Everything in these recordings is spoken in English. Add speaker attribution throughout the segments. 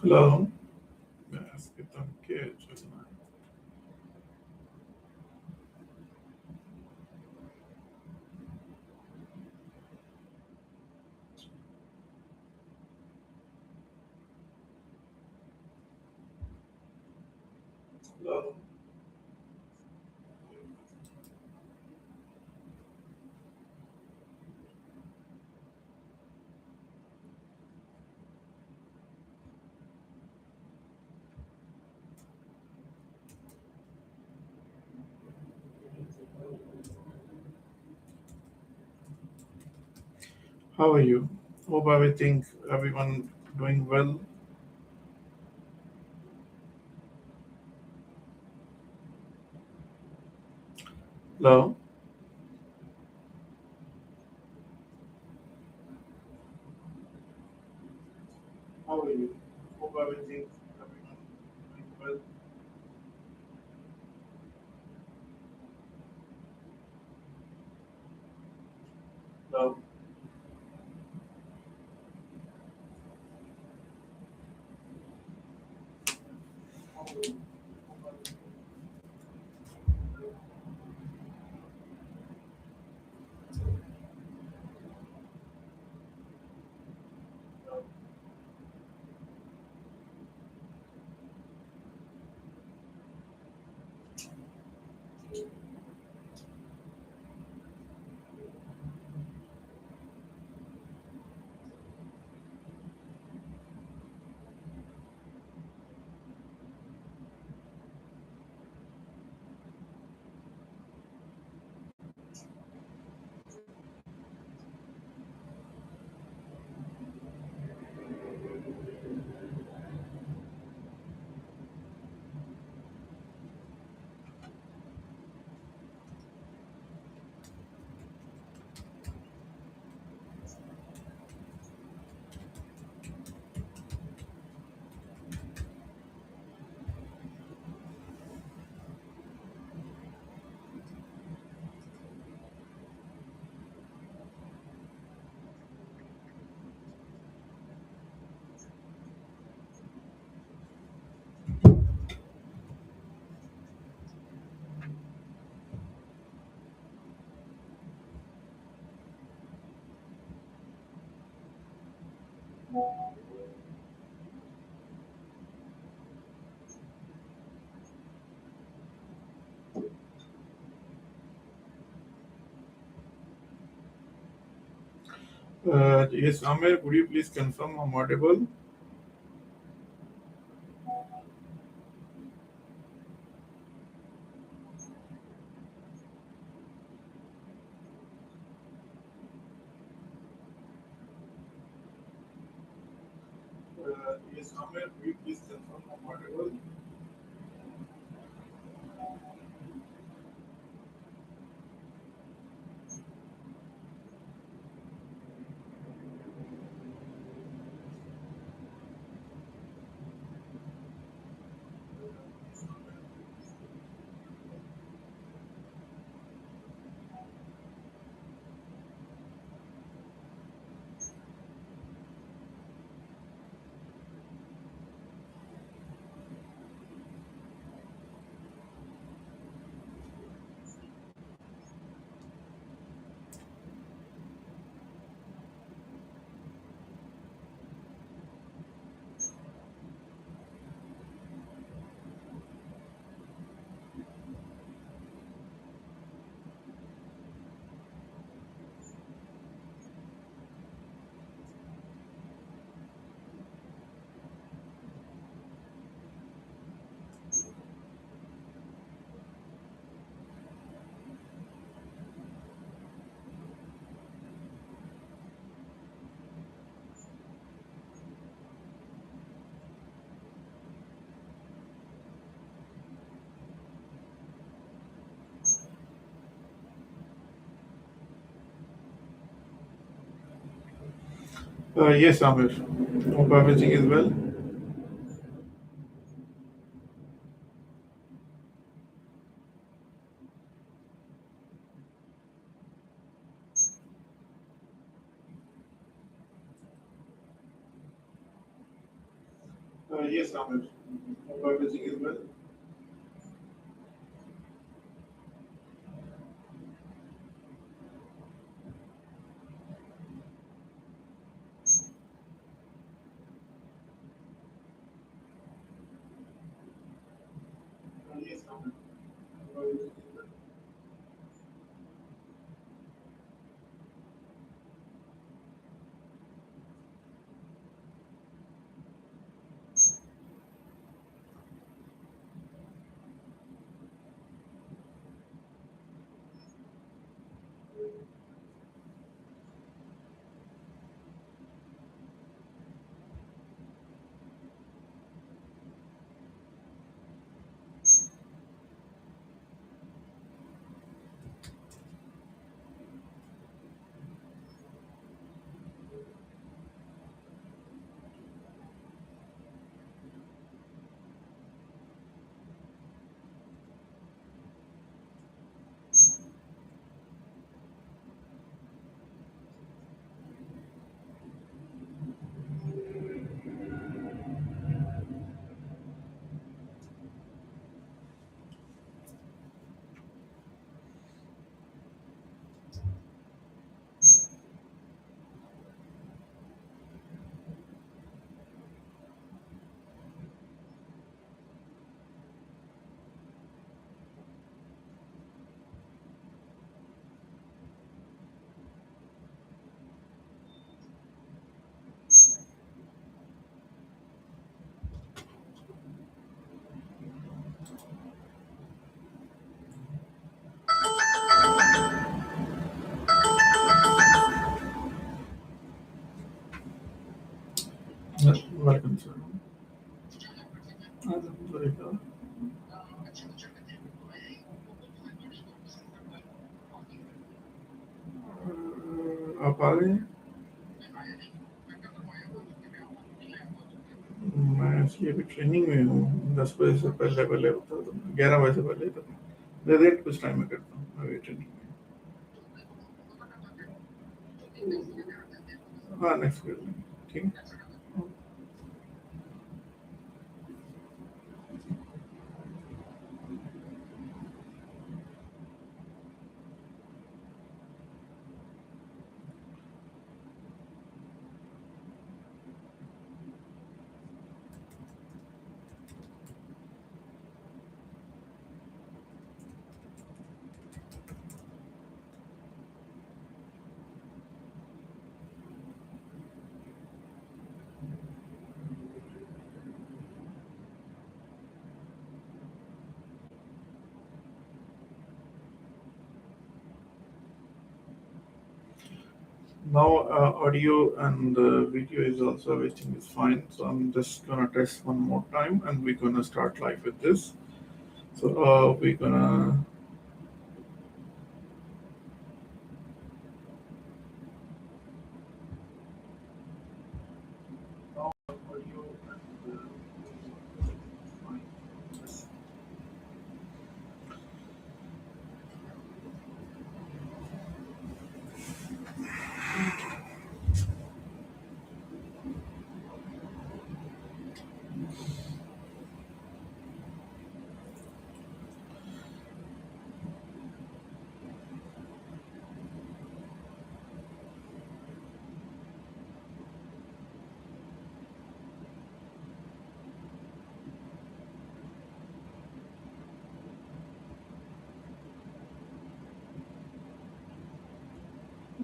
Speaker 1: Hello. Yes, get them kids, isn't it? Hello. How are you? Hope everyone doing well. Hello. How are you? Hope everyone doing well. Hello. How are you? Hope everything well. Yes, Amir, could you please confirm I'm audible? Yes, Amir, could you please confirm I'm audible? Yes, Amir. Hope everything is well. Yes, Ahmed. Hope everything is well. Yes, Ahmed. Hope everything is well.
Speaker 2: Welcome, sir. Alhamdulillah. आप आ गए हैं? मैं इसलिए अभी training में हूँ 10 बजे से पहले पहले होता तो 11 बजे से पहले तक दे देट कुछ टाइम में करता हूँ अभी ट्रेनिंग में हाँ नेक्स्ट कर लेंगे ठीक है now audio and video is also everything is fine so I'm just gonna test one more time and we're gonna start live with this so we're gonna
Speaker 1: Now, audio and fine. Yes.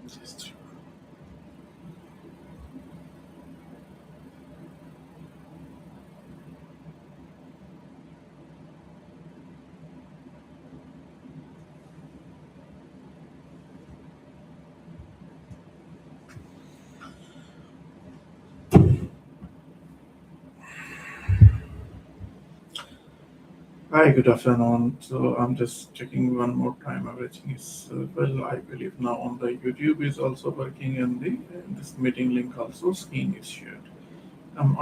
Speaker 2: just Hi, good afternoon. So I'm just checking one more time. Everything is well. I believe now on the YouTube is also working, and the this meeting link also screen is shared. I'm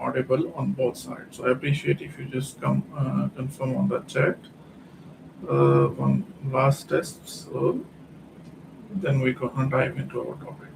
Speaker 2: audible on both sides. So I appreciate if you just come confirm on the chat. One last test. So then we go and dive into our topic.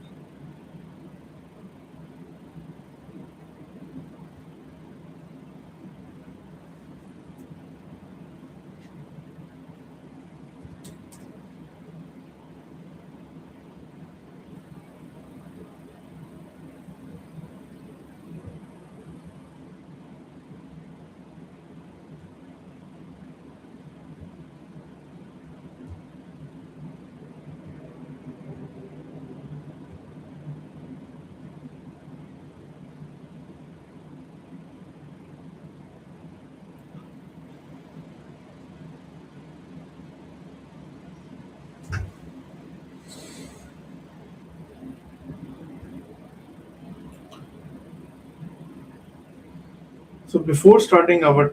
Speaker 2: So before starting our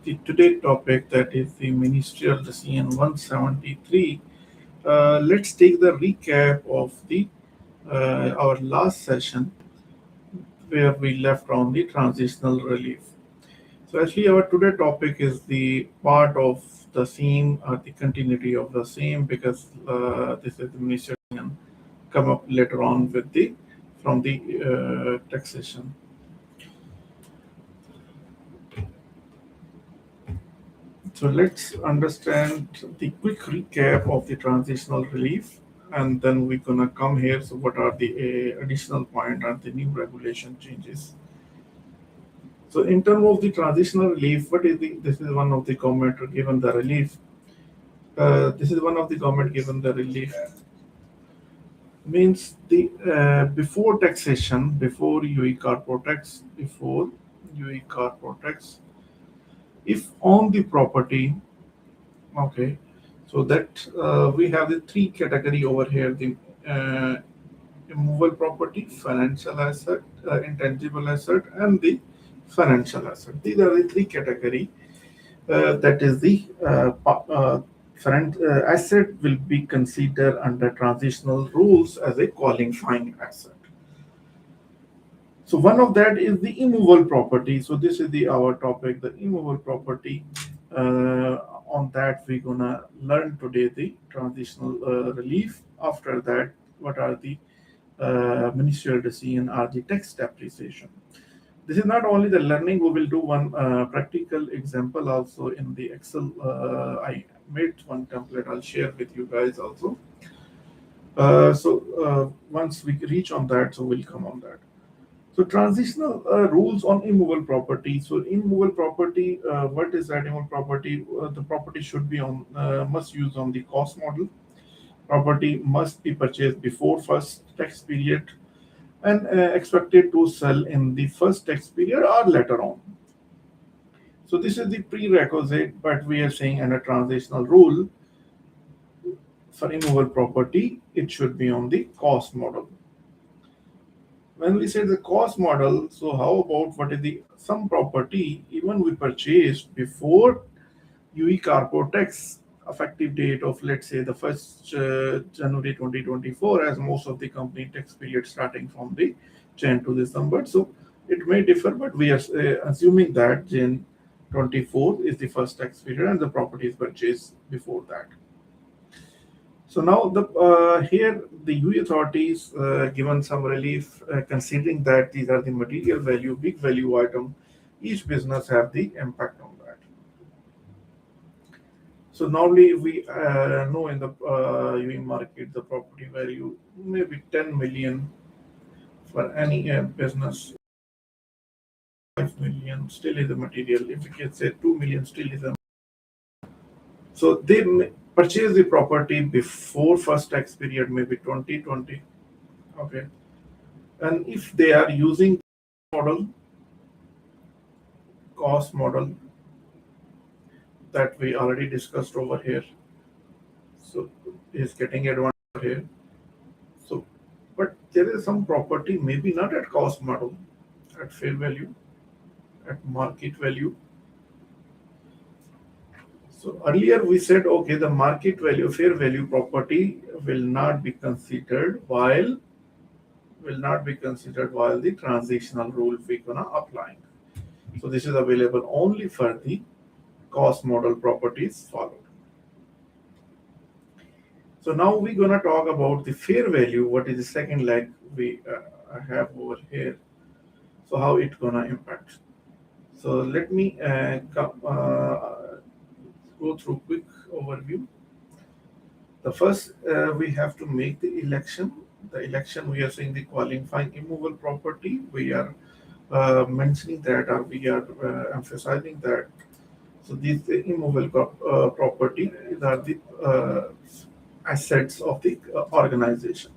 Speaker 2: the today topic, that is the ministerial decision 173, let's take the recap of the our last session where we left on the transitional relief. So actually our today topic is the part of the same or the continuity of the same, because this is the ministerial decision come up later on with the from the taxation. So let's understand the quick recap of the transitional relief, and then we're gonna come here. So what are the additional point and the new regulation changes? So in terms of the transitional relief, what is the? This is one of the government given the relief. This is one of the government given the relief, means the before taxation, before UAE Corporate Tax, before UAE Corporate Tax, if on the property. Okay, so that we have the three category over here: the uh, immovable property, financial asset, intangible asset, and the financial asset. These are the three category. That is the asset will be considered under transitional rules as a qualifying asset. So one of that is the immovable property. So this is the our topic, the immovable property. On that we're gonna learn today the transitional relief. After that, what are the ministerial decision or the tax depreciation. This is not only the learning. We will do one practical example also in the Excel. I made one template. I'll share with you guys also. Once we reach on that, so we'll come on that. So transitional rules on immovable property. So immovable property, what is that immovable property? The property should be on must use on the cost model. Property must be purchased before first tax period and expected to sell in the first tax period or later on. So this is the prerequisite, but we are saying under transitional rule for immovable property, it should be on the cost model. When we say the cost model, so how about what is the some property even we purchased before UE Corporate Tax effective date of, let's say, the first January 2024, as most of the company tax period starting from the Jan to December. So it may differ, but we are assuming that Jan 24 is the first tax period and the property is purchased before that. So now the here the UE authorities given some relief, considering that these are the material value, big value item. Each business have the impact on that. So normally we know in the UAE market the property value maybe 10 million for any business. 5 million still is a material. If we can say 2 million still is a. So they purchase the property before first tax period, maybe 2020. Okay, and if they are using model, cost model that we already discussed over here, so is getting advantage here. So, but there is some property maybe not at cost model, at fair value, at market value. So earlier we said, okay, the market value, fair value property will not be considered while the transitional rule we're gonna apply. So this is available only for the cost model properties followed. So now we're gonna talk about the fair value. What is the second leg we have over here? So how it gonna impact? So let me go through quick overview. The first, we have to make the election. The election, we are saying the qualifying immovable property. We are mentioning that, or we are emphasizing that. So these immovable property are the assets of the organization.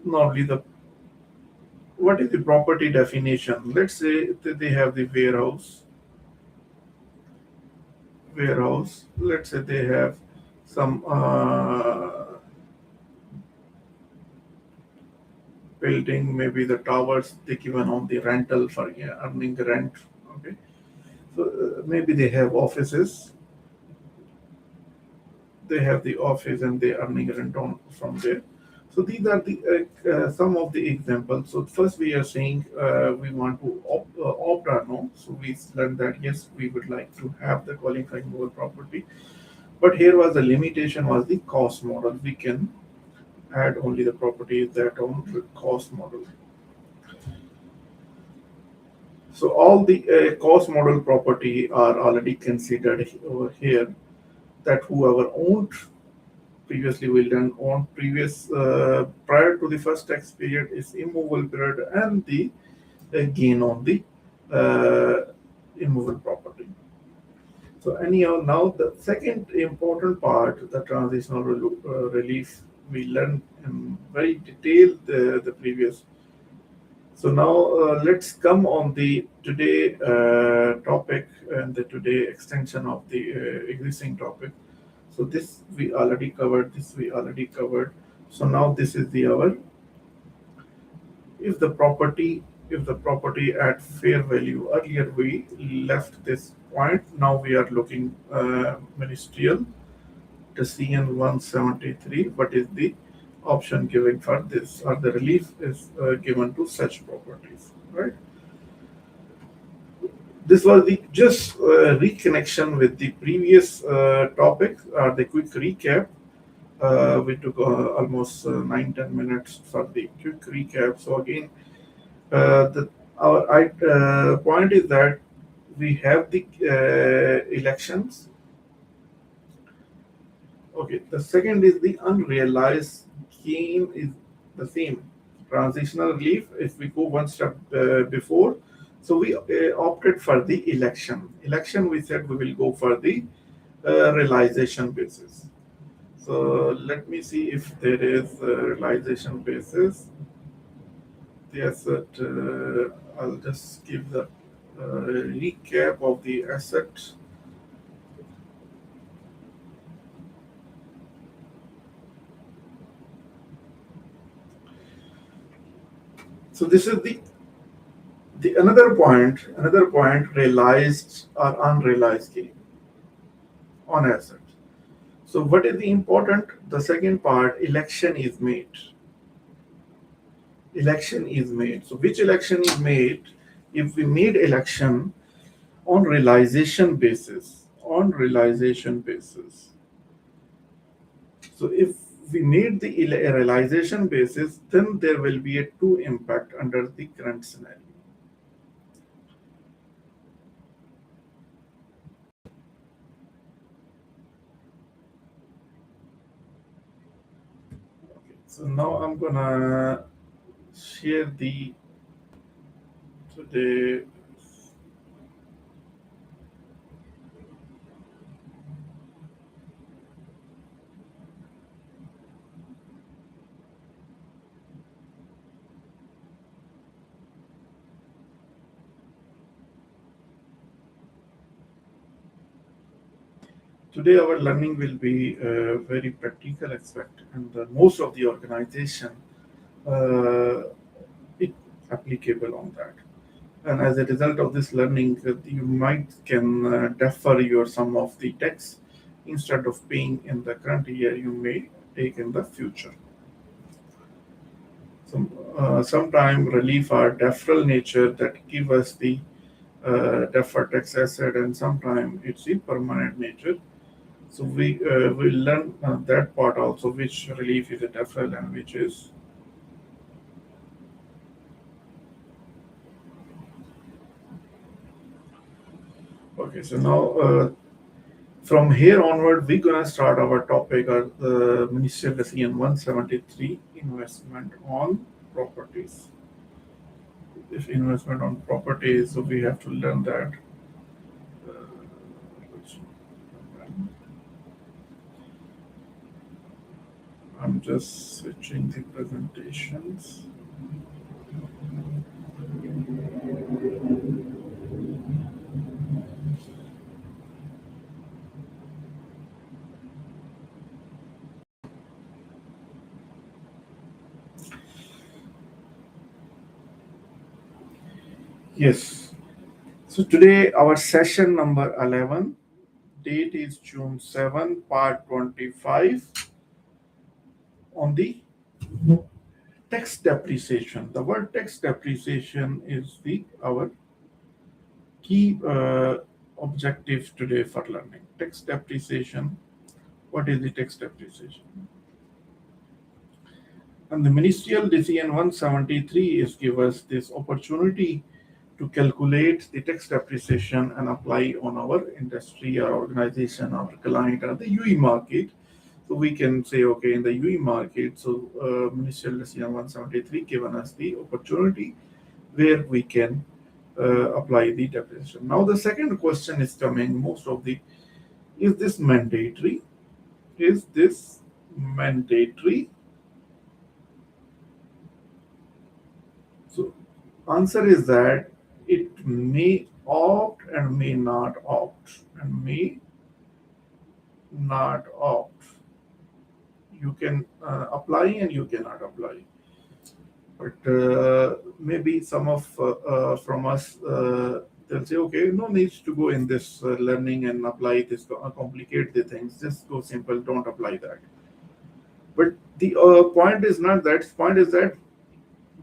Speaker 2: Normally, the what is the property definition? Let's say that they have the warehouse. Let's say they have some building, maybe the towers they given on the rental for earning rent. Okay, so maybe they have offices, they have the office and they earning rent on from there. So these are the some of the examples. So first we are saying we want to opt or no. So we learned that yes, we would like to have the qualifying over property, but here was the limitation was the cost model. We can add only the properties that on the cost model. So all the cost model property are already considered over here. That whoever owned previously will done on previous prior to the first tax period is immovable period and the gain on the uh, immovable property. So anyhow, now the second important part, the transitional relief, we learned in very detail the previous. So now let's come on the today topic and the today extension of the existing topic. So this we already covered. This we already covered. So now this is the our if the property at fair value. Earlier we left this point. Now we are looking ministerial to CN 173. What is the option given for this or the relief is given to such properties, right? This was the just reconnection with the previous topic or the quick recap. We took almost 9-10 minutes for the quick recap. So again, the our point is that we have the elections. Okay, the second is the unrealized gain is the same. Transitional relief, if we go one step before, so we opted for the election. Election, we said we will go for the realization basis. So let me see if there is a realization basis. The asset, I'll just give the recap of the asset. So this is the another point, realized or unrealized gain on asset. So what is the important? The second part, election is made. Election is made. So which election is made? If we made election on realization basis, on realization basis. So if we made the realization basis, then there will be a two impact under the current scenario. Okay, so now I'm gonna share the today. Today our learning will be a very practical aspect, and most of the organization uh, it applicable on that. And as a result of this learning, you might can defer your some of the tax instead of paying in the current year. You may take in the future. Sometime relief are deferral nature that give us the deferred tax asset, and sometime it's the permanent nature. So we will learn that part also, which relief is a deferral and which is okay. So now from here onward, we're gonna start our topic of the Ministerial Decision 173, investment on properties. If investment on properties, so we have to learn that. Uh, I'm just switching the presentations. Yes. So today our session number 11, date is June 7, part 25 on the tax depreciation. The word tax depreciation is the our key objective today for learning. Tax depreciation. What is the tax depreciation? And the ministerial decision 173 is give us this opportunity to calculate the tax depreciation and apply on our industry or organization or client or the UE market. So we can say, okay, in the UE market, so ministerial decision 173 given us the opportunity where we can apply the depreciation. Now the second question is coming, most of the, is this mandatory? Is this mandatory? So answer is that it may opt and may not opt and may not opt. You can apply and you cannot apply. But maybe some of from us they'll say, okay, no needs to go in this learning and apply this, complicate the things. Just go simple, don't apply that. But the point is not that. Point is that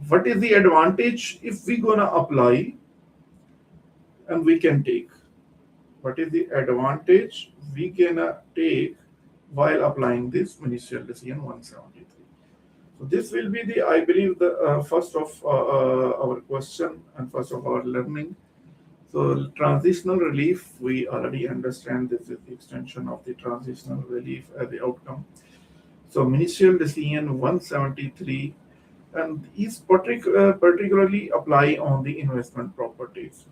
Speaker 2: what is the advantage if we gonna apply and we can take? What is the advantage we can take while applying this ministerial decision 173? So this will be the, I believe, the first of our question and first of our learning. So transitional relief, we already understand this is the extension of the transitional relief as the outcome. So ministerial decision 173 and is particularly apply on the investment properties.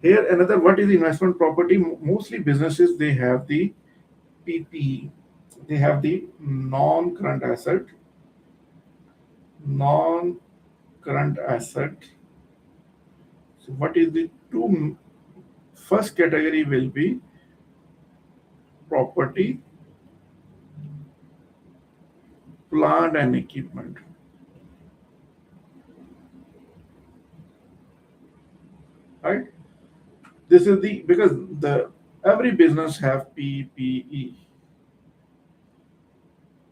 Speaker 2: Here another, what is investment property? Mostly businesses, they have the PP, they have the non-current asset, non-current asset. So what is the two? First category will be property, plant and equipment. Right? This is the, because the every business have PPE,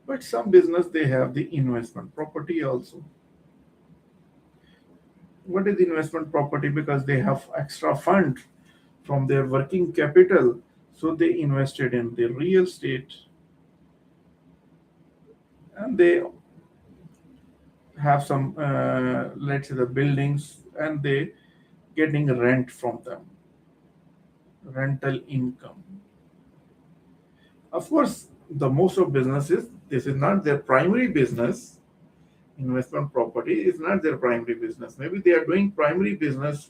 Speaker 2: but some business they have the investment property also. What is investment property? Because they have extra fund from their working capital, so they invested in the real estate and they have some let's say the buildings and they getting rent from them, rental income. Of course, the most of businesses, this is not their primary business. Investment property is not their primary business. Maybe they are doing primary business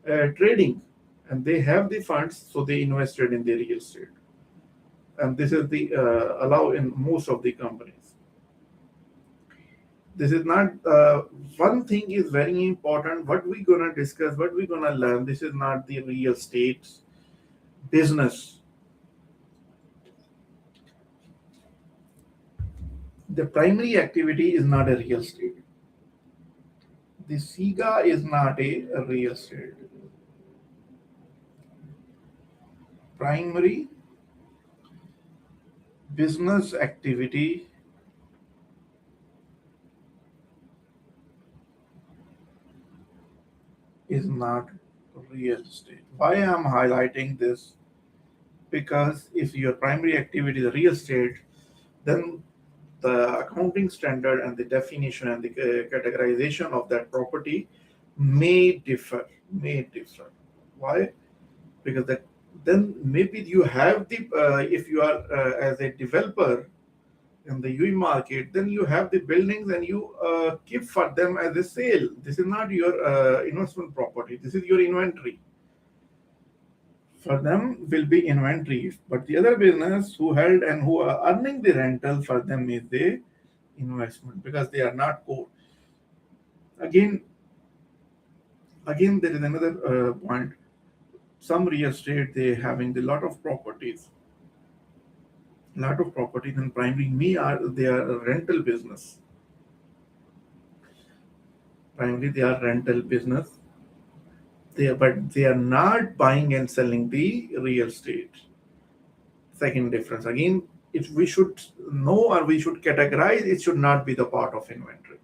Speaker 2: trading and they have the funds, so they invested in the real estate. And this is the allow in most of the companies. This is not one thing is very important. What we're gonna discuss, what we're gonna learn. This is not the real estate business. The primary activity is not a real estate. The SIGA is not a real estate. Primary business activity is not real estate. Why I'm highlighting this? Because if your primary activity is real estate, then the accounting standard and the definition and the categorization of that property may differ. May differ. Why? Because that then maybe you have the if you are as a developer in the UE market, then you have the buildings and you keep for them as a sale. This is not your investment property. This is your inventory. For them will be inventory, but the other business who held and who are earning the rental, for them is the investment because they are not core. Again, there is another point. Some real estate they having a lot of properties, and primary me are they are a rental business. Primarily they are rental business. but they are not buying and selling the real estate. Second difference again, if we should know or we should categorize, it should not be the part of inventory.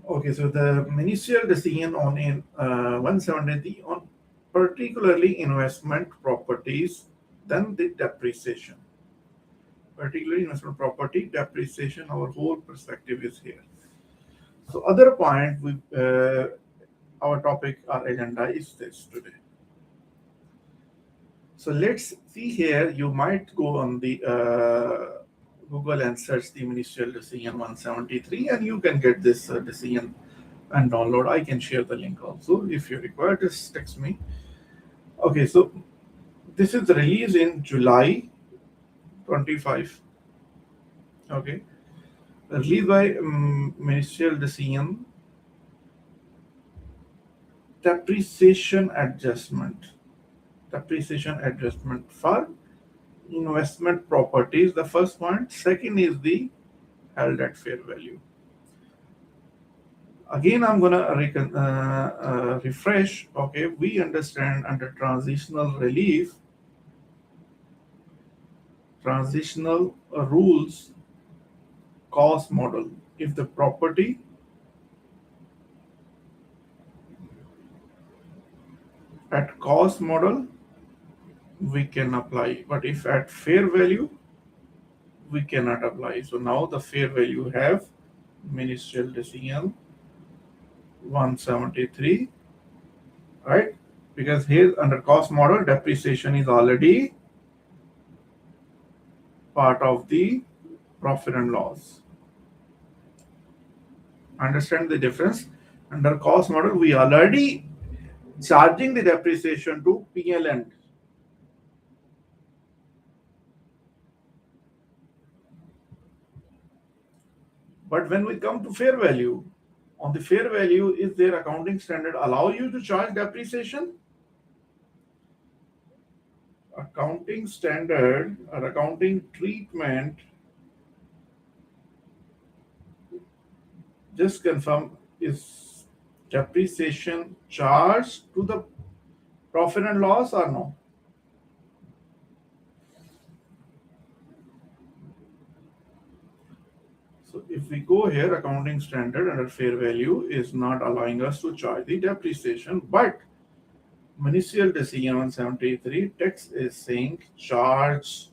Speaker 2: Okay, so the ministerial decision on in 170 on particularly investment properties, then the depreciation. Particularly investment property depreciation, our whole perspective is here. So other point, we our topic, our agenda is this today. So let's see here. You might go on the Google and search the ministerial decision 173, and you can get this decision and download. I can share the link also if you require. Just text me. Okay, so this is released in July 25. Okay, released by ministerial decision depreciation adjustment. Depreciation adjustment for investment properties. The first point. Second is the held at fair value. Again, I'm gonna refresh. Okay, we understand under transitional relief, transitional rules, cost model. If the property at cost model, we can apply, but if at fair value, we cannot apply. So now the fair value have ministerial decision 173, right? Because here under cost model, depreciation is already part of the profit and loss. Understand the difference? Under cost model, we already charging the depreciation to P&L end. But when we come to fair value, on the fair value, is their accounting standard allow you to charge depreciation? Accounting standard or accounting treatment, just confirm, is depreciation charged to the profit and loss or no? So if we go here, accounting standard under fair value is not allowing us to charge the depreciation, but ministerial decision 173 text is saying charge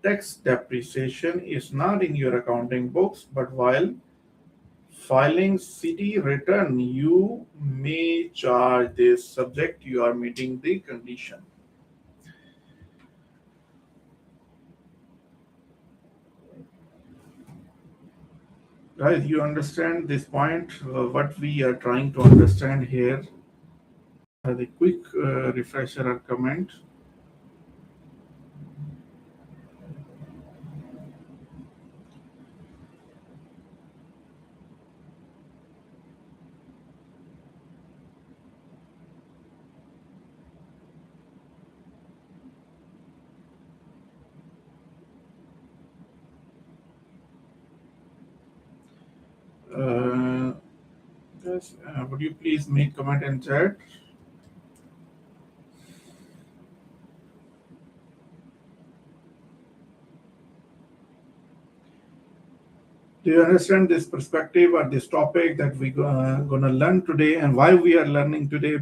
Speaker 2: tax depreciation is not in your accounting books, but while filing city return, you may charge this subject you are meeting the condition. Guys, you understand this point? What we are trying to understand here. The quick refresher or comment. Yes, would you please make comment in chat? Do you understand this perspective or this topic that we gonna learn today, and why we are learning today,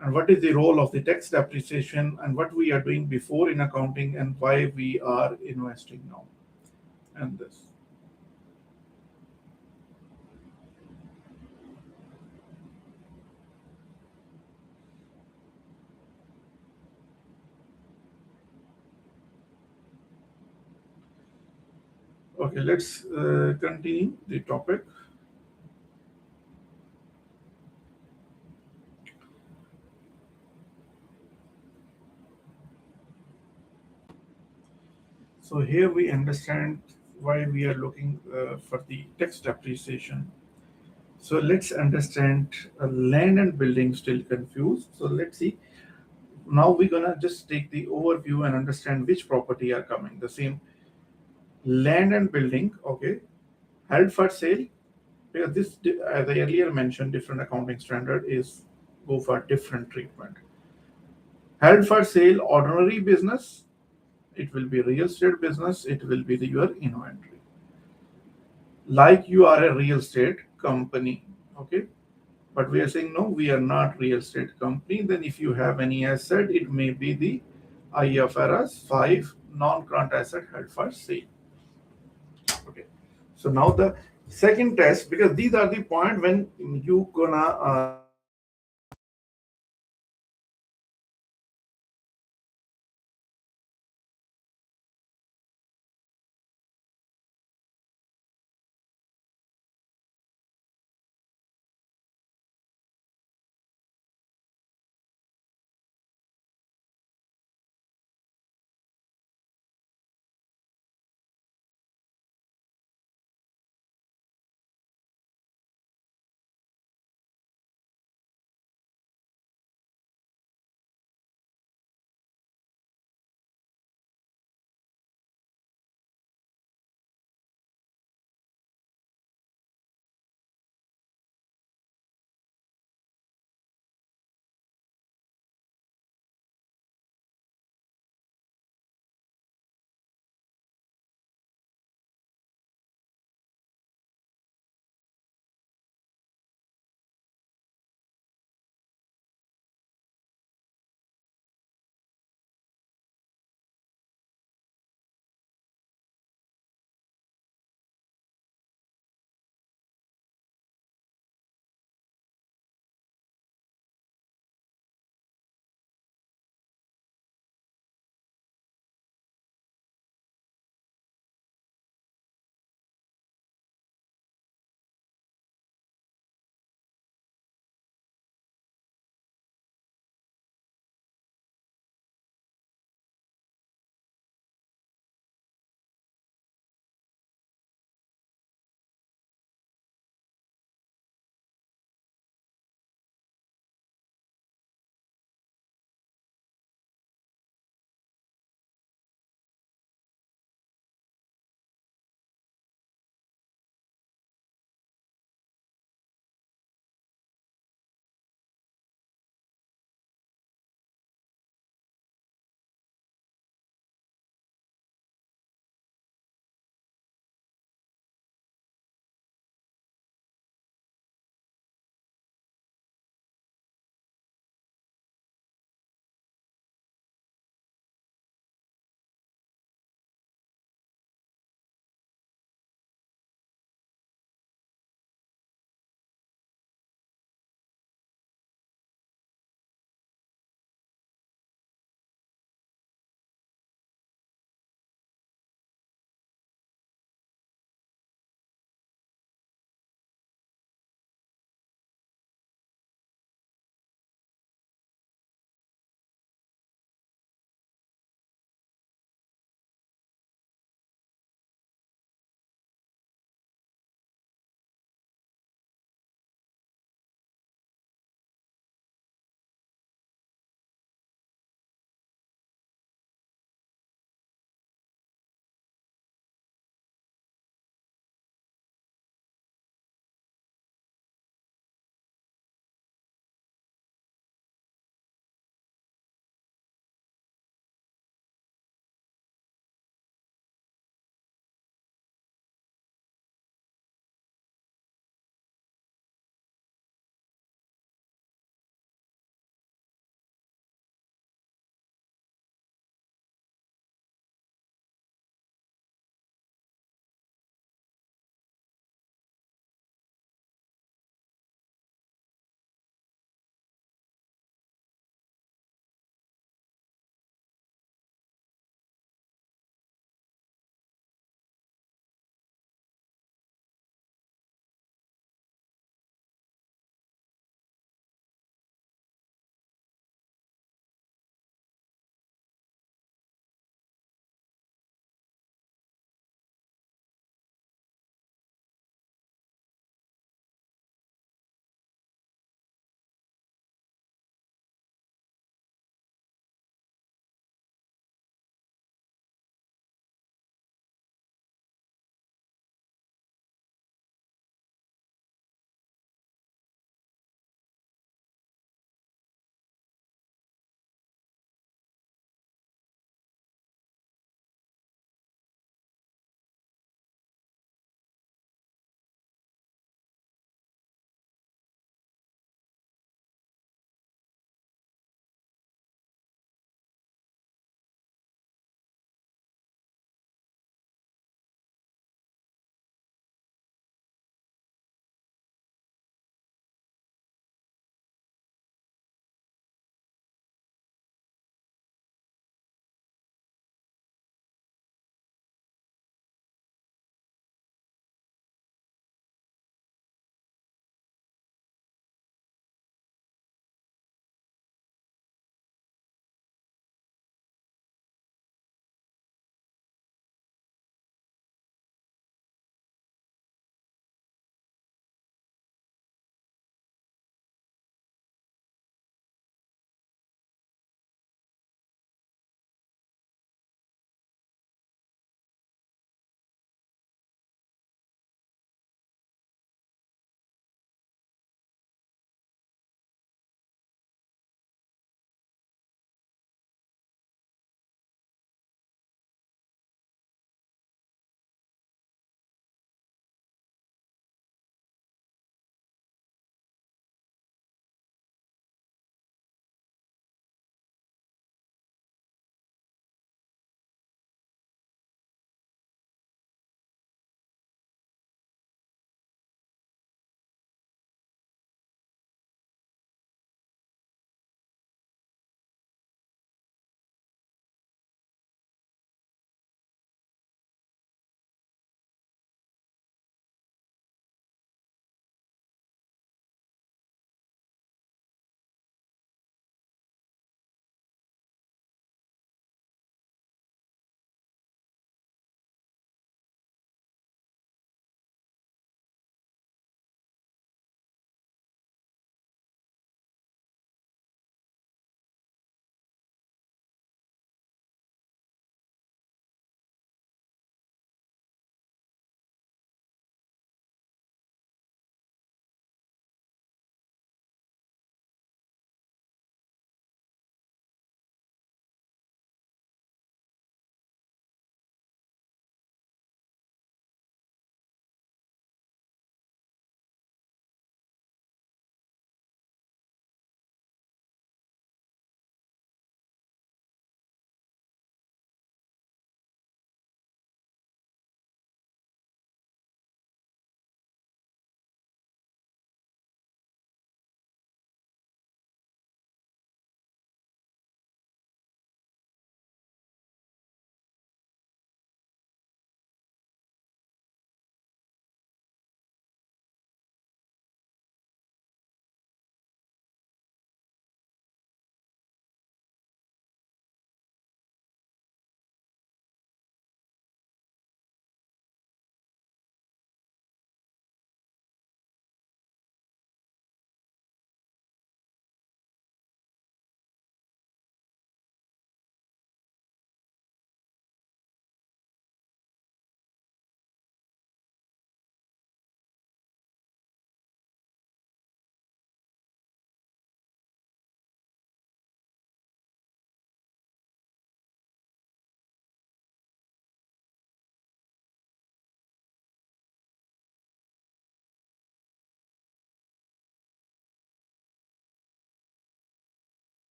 Speaker 2: and what is the role of the tax depreciation, and what we are doing before in accounting, and why we are investing now, and this. Okay, let's continue the topic. So here we understand why we are looking for the tax depreciation. So let's understand land and building still confused. So let's see. Now we're gonna just take the overview and understand which property are coming. The same land and building, okay, held for sale, because this, as I earlier mentioned, different accounting standard is go for different treatment. Held for sale ordinary business, it will be real estate business, it will be your inventory. Like you are a real estate company, okay? But we are saying no, we are not real estate company. Then if you have any asset, it may be the IFRS 5 non-current asset held for sale. Okay. So now the second test, because these are the point when you gonna